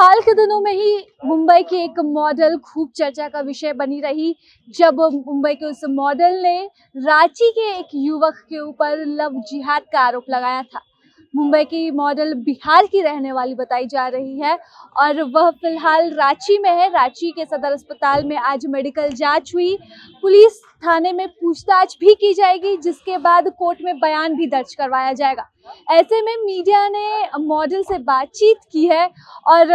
हाल के दिनों में ही मुंबई की एक मॉडल खूब चर्चा का विषय बनी रही, जब मुंबई के उस मॉडल ने रांची के एक युवक के ऊपर लव जिहाद का आरोप लगाया था। मुंबई की मॉडल बिहार की रहने वाली बताई जा रही है और वह फिलहाल रांची में है। रांची के सदर अस्पताल में आज मेडिकल जांच हुई, पुलिस थाने में पूछताछ भी की जाएगी, जिसके बाद कोर्ट में बयान भी दर्ज करवाया जाएगा। ऐसे में मीडिया ने मॉडल से बातचीत की है और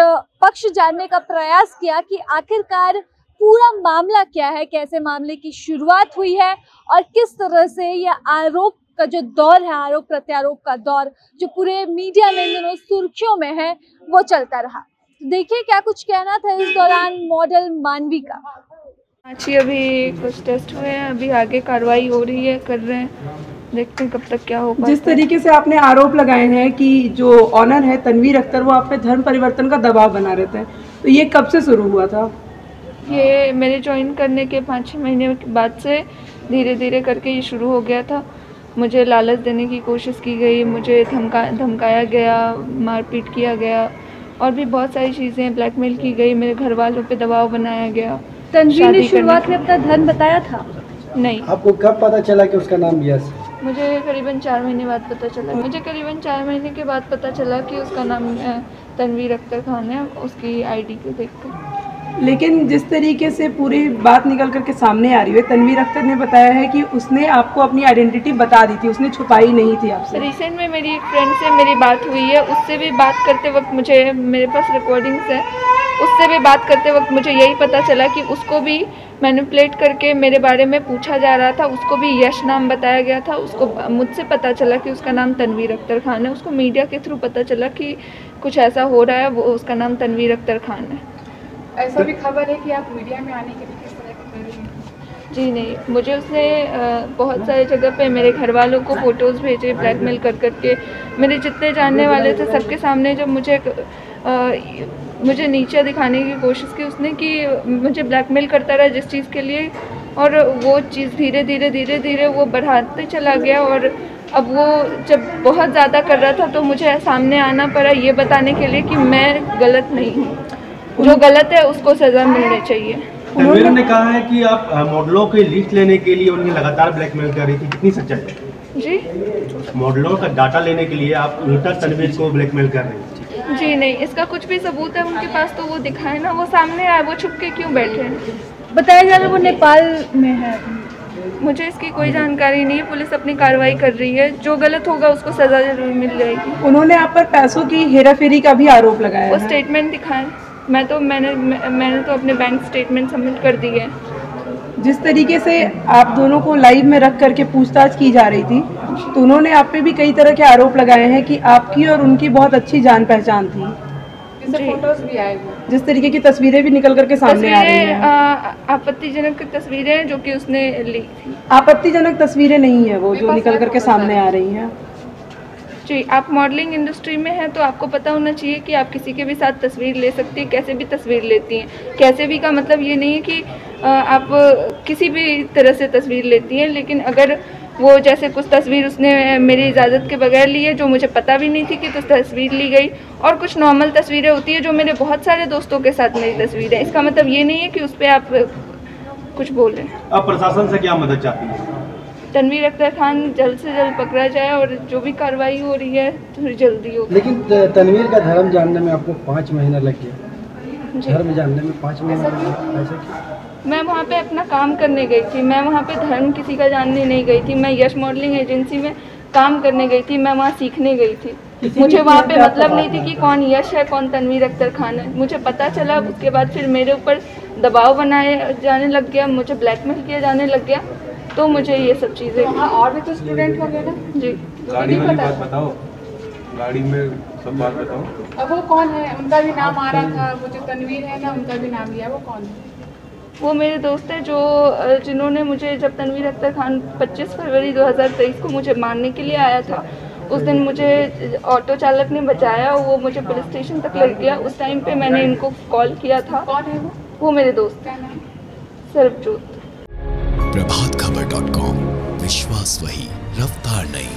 पक्ष जानने का प्रयास किया कि आखिरकार पूरा मामला क्या है, कैसे मामले की शुरुआत हुई है और किस तरह से यह आरोप का जो दौर है, आरोप प्रत्यारोप का दौर जो पूरे मीडिया में इन दिनों सुर्खियों में है, वो चलता रहा। देखिए क्या कुछ कहना था इस दौरान मॉडल मानवी का। अभी कुछ टेस्ट हुए हैं, अभी आगे कार्रवाई हो रही है, कर रहे हैं, देखते हैं कब तक क्या होगा। जिस तरीके से आपने आरोप लगाए हैं कि जो ऑनर है तनवीर अख्तर, वो आप पे धर्म परिवर्तन का दबाव बना रहते हैं, तो ये कब से शुरू हुआ था? ये मेरे ज्वाइन करने के 5-6 महीने के बाद से धीरे धीरे करके ये शुरू हो गया था। मुझे लालच देने की कोशिश की गई, मुझे धमकाया गया, मारपीट किया गया और भी बहुत सारी चीज़ें, ब्लैकमेल की गई, मेरे घर वालों पे दबाव बनाया गया। तनवीर ने शुरुआत में अपना धर्म बताया था? नहीं। आपको कब पता चला कि उसका नाम यश? मुझे करीबन 4 महीने बाद पता चला। मुझे करीबन 4 महीने के बाद पता चला कि उसका नाम तनवीर अख्तर खान है, उसकी आईडी को देखकर। लेकिन जिस तरीके से पूरी बात निकल करके सामने आ रही है, तनवीर अख्तर ने बताया है कि उसने आपको अपनी आइडेंटिटी बता दी थी, उसने छुपाई नहीं थी आपसे। रिसेंट में मेरी एक फ्रेंड से मेरी बात हुई है, उससे भी बात करते वक्त मुझे, मेरे पास रिकॉर्डिंग्स है, उससे भी बात करते वक्त मुझे यही पता चला कि उसको भी मैनिपुलेट करके मेरे बारे में पूछा जा रहा था। उसको भी यश नाम बताया गया था। उसको मुझसे पता चला कि उसका नाम तनवीर अख्तर खान है। उसको मीडिया के थ्रू पता चला कि कुछ ऐसा हो रहा है, वो उसका नाम तनवीर अख्तर खान है। ऐसा भी खबर है कि आप मीडिया में आने के लिए किस तरह की कर रही हैं? जी नहीं, मुझे उसने बहुत सारे जगह पे मेरे घर वालों को फ़ोटोज़ भेजे ब्लैकमेल कर करके। मेरे जितने जानने वाले थे सबके सामने जब मुझे नीचे दिखाने की कोशिश की उसने, कि मुझे ब्लैकमेल करता रहा जिस चीज़ के लिए, और वो चीज़ धीरे धीरे वो बढ़ाते चला गया। और अब वो जब बहुत ज़्यादा कर रहा था तो मुझे सामने आना पड़ा ये बताने के लिए कि मैं गलत नहीं हूँ, जो गलत है उसको सज़ा मिलनी चाहिए। तनवीर ने कहा है कि आप मॉडलों की लिस्ट लेने के लिए उन्हें लगातार ब्लैकमेल कर रही थी, कितनी सच्चाई है? जी, मॉडलों का डाटा लेने के लिए आप उल्टा तनवीर को ब्लैकमेल कर रहे हैं? जी नहीं, इसका कुछ भी सबूत है उनके पास तो वो दिखाए ना, वो सामने आए, वो छुप के क्यों बैठे हैं? बताया जा रहा है वो नेपाल में है। मुझे इसकी कोई जानकारी नहीं है। पुलिस अपनी कार्रवाई कर रही है, जो गलत होगा उसको सज़ा जरूर मिल जाएगी। उन्होंने आप पर पैसों की हेराफेरी का भी आरोप लगाया वो है। स्टेटमेंट दिखाएं। मैंने तो अपने बैंक स्टेटमेंट सबमिट कर दिए हैं। जिस तरीके से आप दोनों को लाइव में रख करके पूछताछ की जा रही थी, तो उन्होंने आप पे भी कई तरह के आरोप लगाए हैं कि आपकी और उनकी बहुत अच्छी जान पहचान थी। फोटोज भी आए हुए, जिस तरीके की तस्वीरें भी निकल करके सामने आ रही हैं। आपत्तिजनक तस्वीरें हैं जो कि उसने ली थी। आपत्तिजनक तस्वीरें नहीं है वो जो निकल करके सामने आ रही हैं। जी, आप मॉडलिंग इंडस्ट्री में हैं तो आपको पता होना चाहिए कि आप किसी के भी साथ तस्वीर ले सकती हैं, कैसे भी तस्वीर लेती हैं। कैसे भी का मतलब ये नहीं है कि आप किसी भी तरह से तस्वीर लेती हैं, लेकिन अगर वो जैसे कुछ तस्वीर उसने मेरी इजाज़त के बगैर ली है जो मुझे पता भी नहीं थी कि कुछ तस्वीर ली गई, और कुछ नॉर्मल तस्वीरें होती है जो मेरे बहुत सारे दोस्तों के साथ मेरी तस्वीर है। इसका मतलब ये नहीं है कि उस पर आप कुछ बोल रहे हैं। आप प्रशासन से क्या मदद चाहती हैं? तनवीर अख्तर खान जल्द से जल्द पकड़ा जाए और जो भी कार्रवाई हो रही है थोड़ी जल्दी हो। लेकिन तनवीर का धर्म जानने में आपको 5 महीना लग गया। धर्म जानने में 5 महीना लग गया, ऐसा क्यों? मैं वहाँ पे अपना काम करने गई थी, मैं वहाँ पे धर्म किसी का जानने नहीं गई थी। मैं यश मॉडलिंग एजेंसी में काम करने गई थी, मैं वहाँ सीखने गई थी। मुझे वहाँ पे मतलब नहीं थी कि कौन यश है, कौन तनवीर अख्तर खान है। मुझे पता चला, उसके बाद फिर मेरे ऊपर दबाव बनाए जाने लग गया, मुझे ब्लैकमेल किया जाने लग गया, तो मुझे ये सब चीज़ें। और भी तो स्टूडेंट हो गए ना? जी। गाड़ी वाली बात बताओ, गाड़ी में सब बात बताओ। अब वो कौन है? उनका भी नाम आ रहा था, वो जो तनवीर है ना, उनका भी नाम लिया, वो कौन है? वो मेरे दोस्त हैं जिन्होंने मुझे, जब तनवीर अख्तर खान 25 फरवरी 2023 को मुझे मारने के लिए आया था, उस दिन मुझे ऑटो चालक ने बचाया, वो मुझे पुलिस स्टेशन तक ले गया। उस टाइम पे मैंने इनको कॉल किया था। कौन है वो? वो मेरे दोस्त हैं, सर्वजोत। प्रभातखबर.com, विश्वास वही, रफ्तार नहीं।